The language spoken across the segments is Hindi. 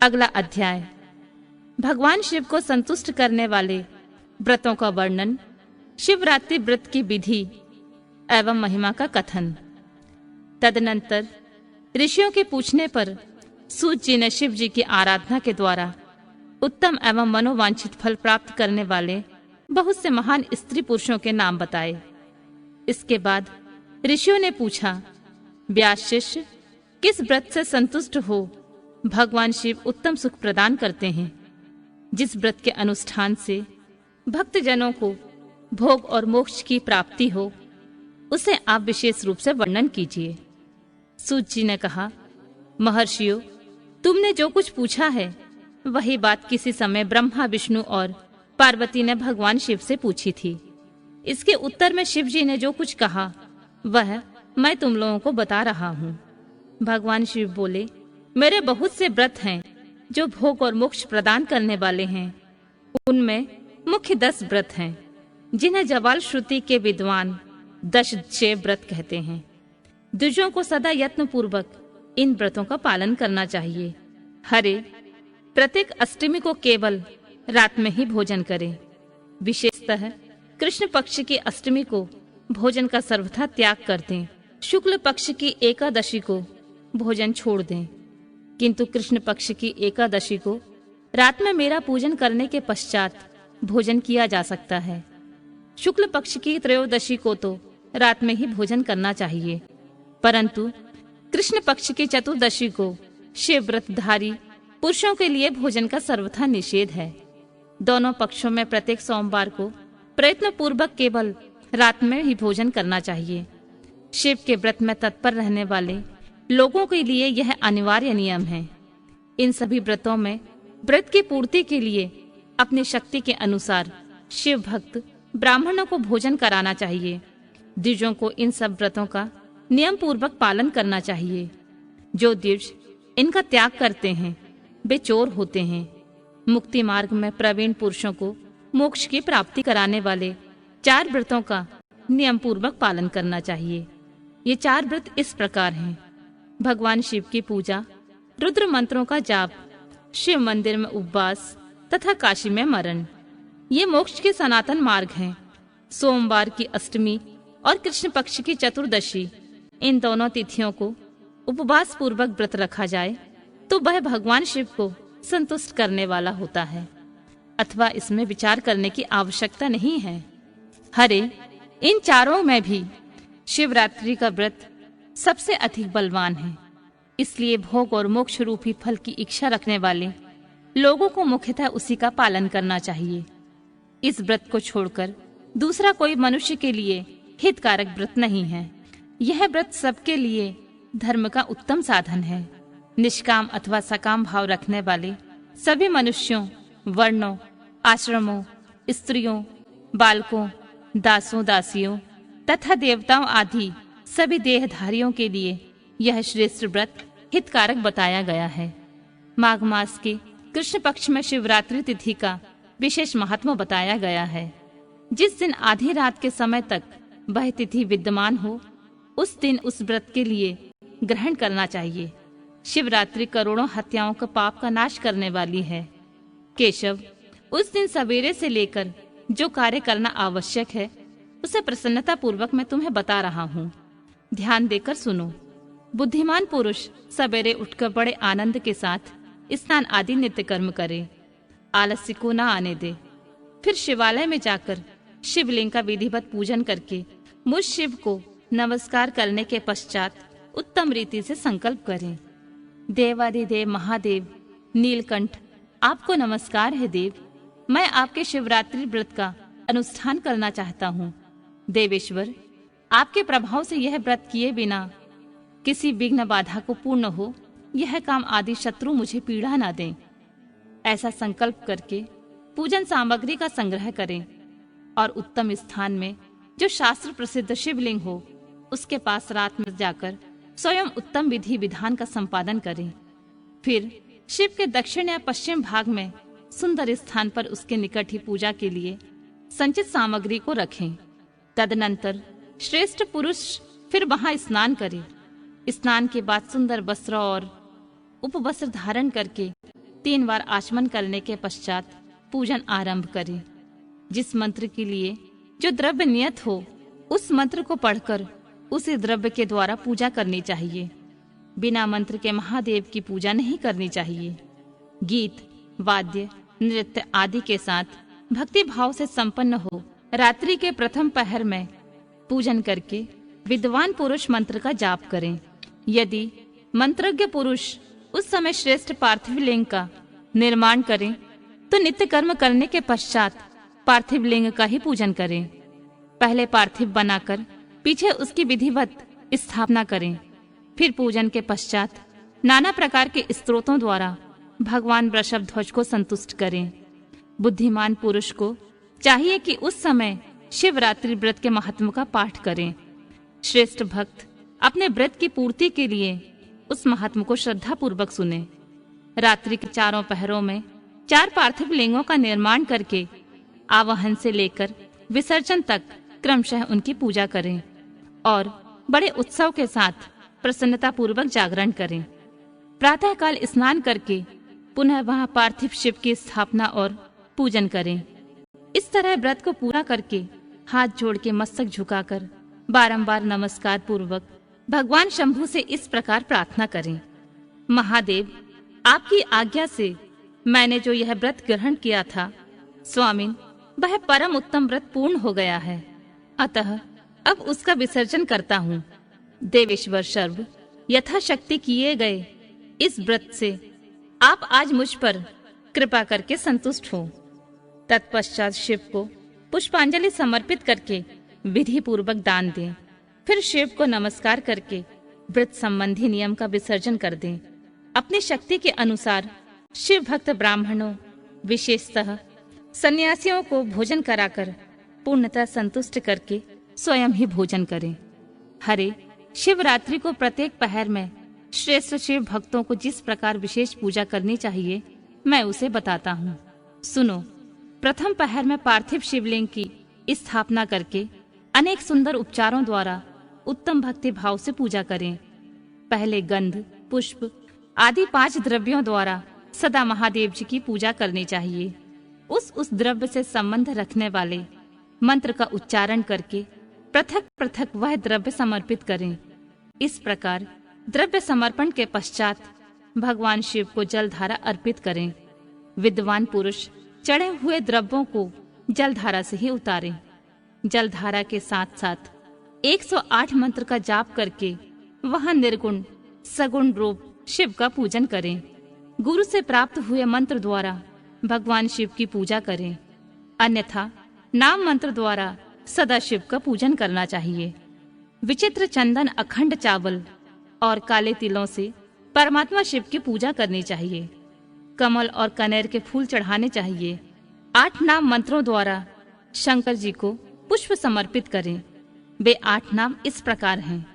अगला अध्याय भगवान शिव को संतुष्ट करने वाले व्रतों का वर्णन, शिवरात्रि व्रत की विधि एवं महिमा का कथन। तदनंतर ऋषियों के पूछने पर सूत जी ने शिव जी की आराधना के द्वारा उत्तम एवं मनोवांछित फल प्राप्त करने वाले बहुत से महान स्त्री पुरुषों के नाम बताए। इसके बाद ऋषियों ने पूछा, व्यास शिष्य, किस व्रत से संतुष्ट हो भगवान शिव उत्तम सुख प्रदान करते हैं? जिस व्रत के अनुष्ठान से भक्तजनों को भोग और मोक्ष की प्राप्ति हो, उसे आप विशेष रूप से वर्णन कीजिए। सूत जी ने कहा, महर्षियों, तुमने जो कुछ पूछा है वही बात किसी समय ब्रह्मा, विष्णु और पार्वती ने भगवान शिव से पूछी थी। इसके उत्तर में शिव जी ने जो कुछ कहा वह मैं तुम लोगों को बता रहा हूँ। भगवान शिव बोले, मेरे बहुत से व्रत हैं जो भोग और मोक्ष प्रदान करने वाले हैं। उनमें मुख्य 10 व्रत हैं जिन्हें जवाल श्रुति के विद्वान दशचेय व्रत कहते हैं। द्विजों को सदा यत्न पूर्वक इन व्रतों का पालन करना चाहिए। हरे, प्रत्येक अष्टमी को केवल रात में ही भोजन करें। विशेषतः कृष्ण पक्ष की अष्टमी को भोजन का सर्वथा त्याग कर दें। शुक्ल पक्ष की एकादशी को भोजन छोड़ दें, किंतु कृष्ण पक्ष की एकादशी को रात में मेरा पूजन करने के पश्चात भोजन किया जा सकता है। शुक्ल पक्ष की त्रयोदशी को तो रात में ही भोजन करना चाहिए, परंतु कृष्ण पक्ष की चतुर्दशी को शिव व्रतधारी पुरुषों के लिए भोजन का सर्वथा निषेध है। दोनों पक्षों में प्रत्येक सोमवार को प्रयत्न पूर्वक केवल रात में ही भोजन करना चाहिए। शिव के व्रत में तत्पर रहने वाले लोगों के लिए यह अनिवार्य नियम है। इन सभी व्रतों में व्रत की पूर्ति के लिए अपनी शक्ति के अनुसार शिव भक्त ब्राह्मणों को भोजन कराना चाहिए। द्विजों को इन सब व्रतों का नियम पूर्वक पालन करना चाहिए। जो द्विज इनका त्याग करते हैं वे चोर होते हैं। मुक्ति मार्ग में प्रवीण पुरुषों को मोक्ष की प्राप्ति कराने वाले 4 व्रतों का नियम पूर्वक पालन करना चाहिए। ये 4 व्रत इस प्रकार हैं: भगवान शिव की पूजा, रुद्र मंत्रों का जाप, शिव मंदिर में उपवास तथा काशी में मरण। ये मोक्ष के सनातन मार्ग हैं। सोमवार की अष्टमी और कृष्ण पक्ष की चतुर्दशी, इन दोनों तिथियों को उपवास पूर्वक व्रत रखा जाए तो वह भगवान शिव को संतुष्ट करने वाला होता है, अथवा इसमें विचार करने की आवश्यकता नहीं है। हरे, इन चारों में भी शिवरात्रि का व्रत सबसे अधिक बलवान है। इसलिए भोग और मोक्ष रूपी फल की इच्छा रखने वाले लोगों को मुख्यतः उसी का पालन करना चाहिए। इस व्रत को छोड़कर दूसरा कोई मनुष्य के लिए हितकारक व्रत नहीं है। यह व्रत सबके लिए धर्म का उत्तम साधन है। निष्काम अथवा सकाम भाव रखने वाले सभी मनुष्यों, वर्णों, आश्रमों, स्त्रियों, बालकों, दासों, दासियों तथा देवताओं आदि सभी देहधारियों के लिए यह श्रेष्ठ व्रत हितकारक बताया गया है। माघ मास के कृष्ण पक्ष में शिवरात्रि तिथि का विशेष महत्व बताया गया है। जिस दिन आधी रात के समय तक वह तिथि विद्यमान हो, उस दिन उस व्रत के लिए ग्रहण करना चाहिए। शिवरात्रि करोड़ों हत्याओं का पाप का नाश करने वाली है। केशव, उस दिन सवेरे से लेकर जो कार्य करना आवश्यक है उसे प्रसन्नता पूर्वक मैं तुम्हें बता रहा हूँ। ध्यान देकर सुनो। बुद्धिमान पुरुष सवेरे उठकर बड़े आनंद के साथ स्नान आदि नित्य कर्म करे, आलस्य को न आने दे। फिर शिवालय में जाकर शिवलिंग का विधिवत पूजन करके मुझ शिव को नमस्कार करने के पश्चात उत्तम रीति से संकल्प करें। देवादिदेव महादेव नीलकंठ, आपको नमस्कार है देव। मैं आपके शिवरात्रि व्रत का अनुष्ठान करना चाहता हूँ। देवेश्वर, आपके प्रभाव से यह व्रत किए बिना किसी विघ्न बाधा को पूर्ण हो, यह काम आदि शत्रु मुझे पीड़ा न दें। ऐसा संकल्प करके पूजन सामग्री का संग्रह करें और उत्तम स्थान में जो शास्त्र प्रसिद्ध शिवलिंग हो उसके पास रात में जाकर स्वयं उत्तम विधि विधान का संपादन करें। फिर शिव के दक्षिण या पश्चिम भाग में सुंदर स्थान पर उसके निकट ही पूजा के लिए संचित सामग्री को रखें। तदनंतर श्रेष्ठ पुरुष फिर वहां स्नान करे। स्नान के बाद सुंदर वस्त्र और उपवस्त्र धारण करके 3 बार आचमन करने के पश्चात पूजन आरंभ करें। जिस मंत्र के लिए जो द्रव्य नियत हो उस मंत्र को पढ़कर उसी द्रव्य के द्वारा पूजा करनी चाहिए। बिना मंत्र के महादेव की पूजा नहीं करनी चाहिए। गीत, वाद्य, नृत्य आदि के साथ भक्ति भाव से संपन्न हो रात्रि के प्रथम पहर में पूजन करके विद्वान पुरुष मंत्र का जाप करें। यदि मंत्रज्ञ पुरुष उस समय श्रेष्ठ पार्थिव लिंग का निर्माण करें तो नित्य कर्म करने के पश्चात पार्थिव लिंग का ही पूजन करें। पहले पार्थिव बनाकर पीछे उसकी विधिवत स्थापना करें। फिर पूजन के पश्चात नाना प्रकार के स्तोत्रों द्वारा भगवान वृषभध्वज को संतुष्ट करें। बुद्धिमान पुरुष को चाहिए कि उस समय शिवरात्रि व्रत के महात्म का पाठ करें। श्रेष्ठ भक्त अपने व्रत की पूर्ति के लिए उस महात्म को श्रद्धा पूर्वक सुने। रात्रि के 4 पहरों में 4 पार्थिव लिंगों का निर्माण करके आवाहन से लेकर विसर्जन तक क्रमशः उनकी पूजा करें और बड़े उत्सव के साथ प्रसन्नता पूर्वक जागरण करें। प्रातःकाल स्नान करके पुनः वहां पार्थिव शिव की स्थापना और पूजन करें। इस तरह व्रत को पूरा करके हाथ जोड़ के मस्तक झुकाकर बारंबार नमस्कार पूर्वक भगवान शंभु से इस प्रकार प्रार्थना करें। महादेव, आपकी आज्ञा से मैंने जो यह व्रत ग्रहण किया था, स्वामिन, वह परम उत्तम व्रत पूर्ण हो गया है। अतः अब उसका विसर्जन करता हूँ। देवेश्वर सर्व यथाशक्ति किए गए इस व्रत से आप आज मुझ पर कृपा करके संतुष्ट हो। तत्पश्चात शिव को पुष्पांजलि समर्पित करके विधि पूर्वक दान दें। फिर शिव को नमस्कार करके व्रत संबंधी नियम का विसर्जन कर दें। अपनी शक्ति के अनुसार शिव भक्त ब्राह्मणों, विशेषतः सन्यासियों को भोजन कराकर पूर्णतः संतुष्ट करके स्वयं ही भोजन करें। हरे, शिवरात्रि को प्रत्येक पहर में श्रेष्ठ शिव भक्तों को जिस प्रकार विशेष पूजा करनी चाहिए मैं उसे बताता हूँ। सुनो। प्रथम पहर में पार्थिव शिवलिंग की स्थापना करके अनेक सुंदर उपचारों द्वारा उत्तम भक्ति भाव से पूजा करें। पहले गंध, पुष्प आदि 5 द्रव्यों द्वारा सदा महादेव जी की पूजा करनी चाहिए। उस द्रव्य से संबंध रखने वाले मंत्र का उच्चारण करके पृथक पृथक वह द्रव्य समर्पित करें। इस प्रकार द्रव्य समर्पण के पश्चात भगवान शिव को जलधारा अर्पित करें। विद्वान पुरुष चढ़े हुए द्रव्यों को जलधारा से ही उतारें। जलधारा के साथ साथ 108 मंत्र का जाप करके वहां निर्गुण सगुण रूप शिव का पूजन करें। गुरु से प्राप्त हुए मंत्र द्वारा भगवान शिव की पूजा करें। अन्यथा नाम मंत्र द्वारा सदा शिव का पूजन करना चाहिए। विचित्र चंदन, अखंड चावल और काले तिलों से परमात्मा शिव की पूजा करनी चाहिए। कमल और कनेर के फूल चढ़ाने चाहिए। 8 नाम मंत्रों द्वारा शंकर जी को पुष्प समर्पित करें। वे 8 नाम इस प्रकार हैं: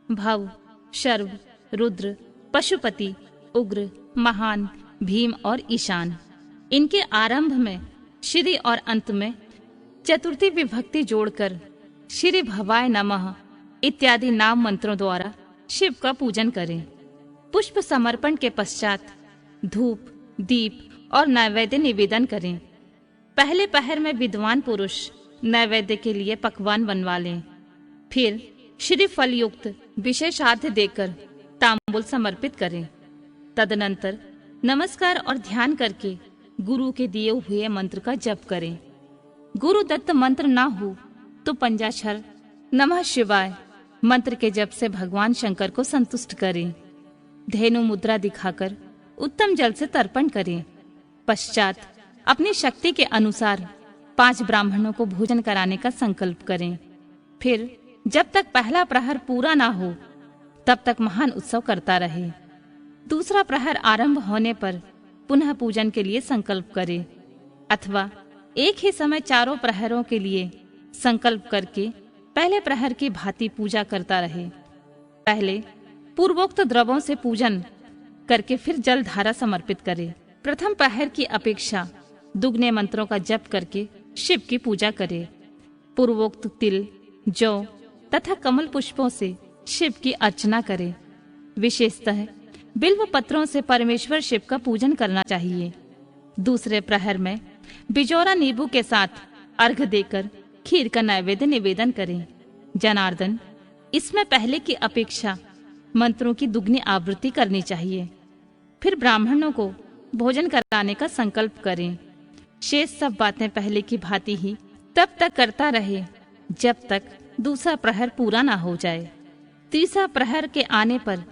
भव, शर्व, रुद्र, पशुपति, उग्र, महान, भीम और ईशान। इनके आरंभ में श्री और अंत में चतुर्थी विभक्ति जोड़कर श्री भवाय नमः इत्यादि नाम मंत्रों द्वारा शिव का पूजन करें। पुष्प समर्पण के पश्चात धूप, दीप और नैवेद्य निवेदन करें। पहले पहर में विद्वान पुरुष नैवेद्य के लिए पकवान बनवा लें। फिर श्री फल युक्त विशेषार्घ्य देकर तांबूल समर्पित करें। तदनंतर नमस्कार और ध्यान करके गुरु के दिए हुए मंत्र का जप करें। गुरु दत्त मंत्र ना हो तो पंचाक्षर नमः शिवाय मंत्र के जप से भगवान शंकर को संतुष्ट करें। धेनु मुद्रा दिखाकर उत्तम जल से तर्पण करें। पश्चात अपनी शक्ति के अनुसार 5 ब्राह्मणों को भोजन कराने का संकल्प करें। फिर जब तक पहला प्रहर पूरा ना हो तब तक महान उत्सव करता रहे। दूसरा प्रहर आरंभ होने पर पुनः पूजन के लिए संकल्प करें, अथवा एक ही समय चारों प्रहरों के लिए संकल्प करके पहले प्रहर की भांति पूजा करता रहे। पहले पूर्वोक्त द्रव्यों से पूजन करके फिर जल धारा समर्पित करे। प्रथम प्रहर की अपेक्षा दुगने मंत्रों का जप करके शिव की पूजा करे। पूर्वोक्त तिल, जौ तथा कमल पुष्पों से शिव की अर्चना करे। विशेषतः बिल्व पत्रों से परमेश्वर शिव का पूजन करना चाहिए। दूसरे प्रहर में बिजौरा नींबू के साथ अर्घ देकर खीर का नैवेद्य निवेदन करें। जनार्दन, इसमें पहले की अपेक्षा मंत्रों की दुगनी आवृत्ति करनी चाहिए। फिर ब्राह्मणों को भोजन कराने का संकल्प करें। शेष सब बातें पहले की भांति ही तब तक करता रहे जब तक दूसरा प्रहर पूरा ना हो जाए। तीसरा प्रहर के आने पर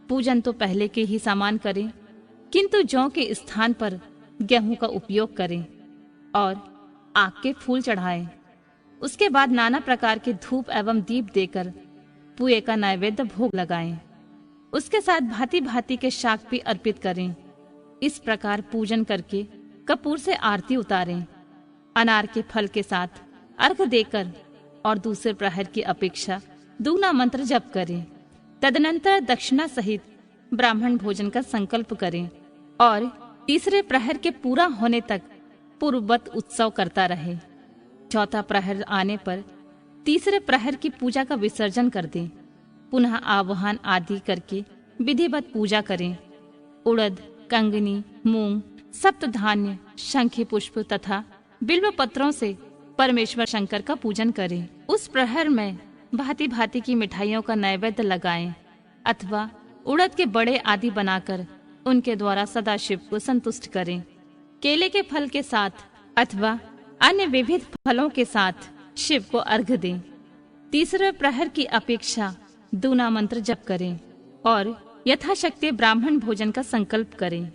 पूजन तो पहले के ही समान करें, किंतु जौ के स्थान पर गेहूं का उपयोग करें और आग के फूल चढ़ाएं। उसके बाद नाना प्रकार के धूप एवं दीप देकर पुए का नैवेद्य भोग लगाएं। उसके साथ भांति भांति के शाक भी अर्पित करें। इस प्रकार पूजन करके कपूर से आरती उतारें। अनार के फल के साथ अर्घ देकर और दूसरे प्रहर की अपेक्षा दुगना मंत्र जप करें। तदनंतर दक्षिणा सहित ब्राह्मण भोजन का संकल्प करें और तीसरे प्रहर के पूरा होने तक पूर्ववत उत्सव करता रहे। चौथा प्रहर आने पर तीसरे प्रहर की पूजा का विसर्जन कर दें। पुनः आवाहन आदि करके विधिवत पूजा करें। उड़द, कंगनी, मूंग, सप्तधान्य, शंखी पुष्प तथा बिल्व पत्रों से परमेश्वर शंकर का पूजन करें। उस प्रहर में भांति भांति की मिठाइयों का नैवेद्य लगाएं अथवा उड़द के बड़े आदि बनाकर उनके द्वारा सदा शिव को संतुष्ट करें। केले के फल के साथ अथवा अन्य विविध फलों के साथ शिव को अर्घ दें। तीसरे प्रहर की अपेक्षा दूना मंत्र जप करें और यथाशक्ति ब्राह्मण भोजन का संकल्प करें।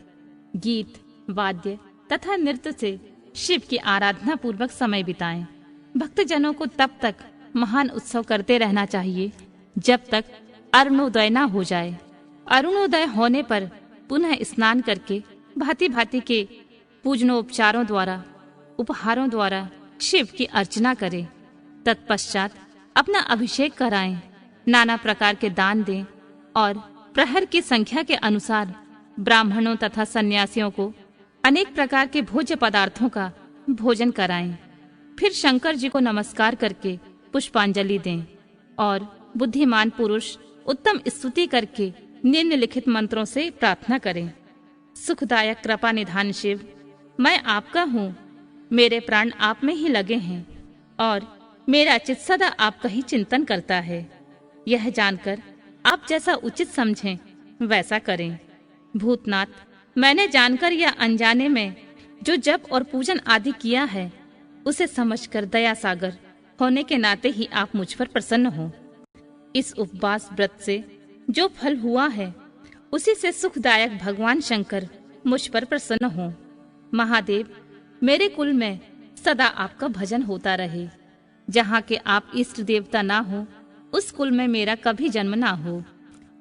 गीत, वाद्य तथा नृत्य से शिव की आराधना पूर्वक समय बिताएं। भक्तजनों को तब तक महान उत्सव करते रहना चाहिए जब तक अरुणोदय न हो जाए। अरुणोदय होने पर पुनः स्नान करके भांति भांति के पूजनोपचारों द्वारा, उपहारों द्वारा शिव की अर्चना करें। तत्पश्चात अपना अभिषेक कराएं, नाना प्रकार के दान दें और प्रहर की संख्या के अनुसार ब्राह्मणों तथा सन्यासियों को अनेक प्रकार के भोज्य पदार्थों का भोजन कराएं। फिर शंकर जी को नमस्कार करके पुष्पांजलि दें और बुद्धिमान पुरुष उत्तम स्तुति करके निम्नलिखित मंत्रों से प्रार्थना करें। सुखदायक कृपा निधान शिव, मैं आपका हूँ। मेरे प्राण आप में ही लगे हैं और मेरा चित्त सदा आपका ही चिंतन करता है। यह जानकर आप जैसा उचित समझें वैसा करें। भूतनाथ, मैंने जानकर या अनजाने में जो जप और पूजन आदि किया है उसे समझकर दया सागर होने के नाते ही आप मुझ पर प्रसन्न हो। इस उपवास व्रत से जो फल हुआ है उसी से सुखदायक भगवान शंकर मुझ पर प्रसन्न हो। महादेव, मेरे कुल में सदा आपका भजन होता रहे। जहाँ के आप इष्ट देवता ना हो उस कुल में मेरा कभी जन्म ना हो।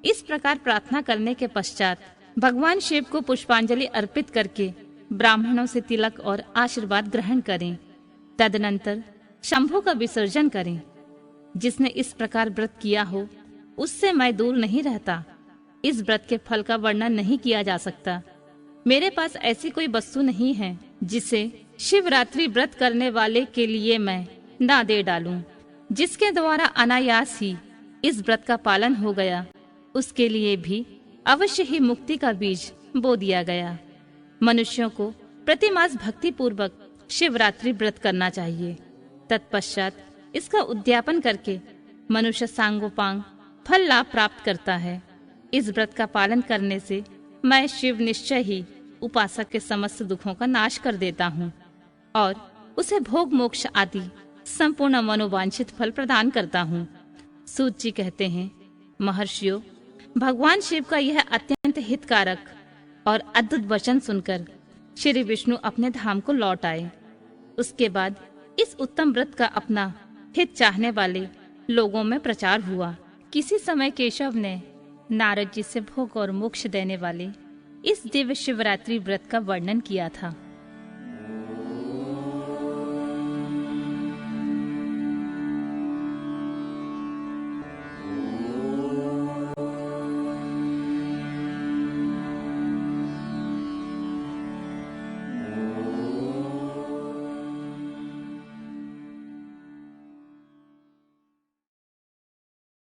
इस प्रकार प्रार्थना करने के पश्चात भगवान शिव को पुष्पांजलि अर्पित करके ब्राह्मणों से तिलक और आशीर्वाद ग्रहण करें। तदनंतर शंभु का विसर्जन करें। जिसने इस प्रकार व्रत किया हो उससे मैं दूर नहीं रहता। इस व्रत के फल का वर्णन नहीं किया जा सकता। मेरे पास ऐसी कोई वस्तु नहीं है जिसे शिवरात्रि व्रत करने वाले के लिए मैं ना दे डालूं। जिसके द्वारा अनायास ही इस व्रत का पालन हो गया उसके लिए भी अवश्य ही मुक्ति का बीज बो दिया गया। मनुष्यों को प्रतिमास भक्ति पूर्वक शिवरात्रि व्रत करना चाहिए। तत्पश्चात इसका उद्यापन करके मनुष्य सांगोपांग फल लाभ प्राप्त करता है। इस व्रत का पालन करने से मैं शिव निश्चय ही उपासक के समस्त दुखों का नाश कर देता हूँ और उसे भोग मोक्ष आदि संपूर्ण मनोवांछित फल प्रदान करता हूँ। सूत जी कहते हैं, महर्षियों, भगवान शिव का यह अत्यंत हितकारक और अद्भुत वचन सुनकर श्री विष्णु अपने धाम को लौट आए। उसके बाद इस उत्तम व्रत का अपना हित चाहने वाले लोगों में प्रचार हुआ। किसी समय केशव ने नारद जी से भोग और मोक्ष देने वाले इस दिव्य शिवरात्रि व्रत का वर्णन किया था।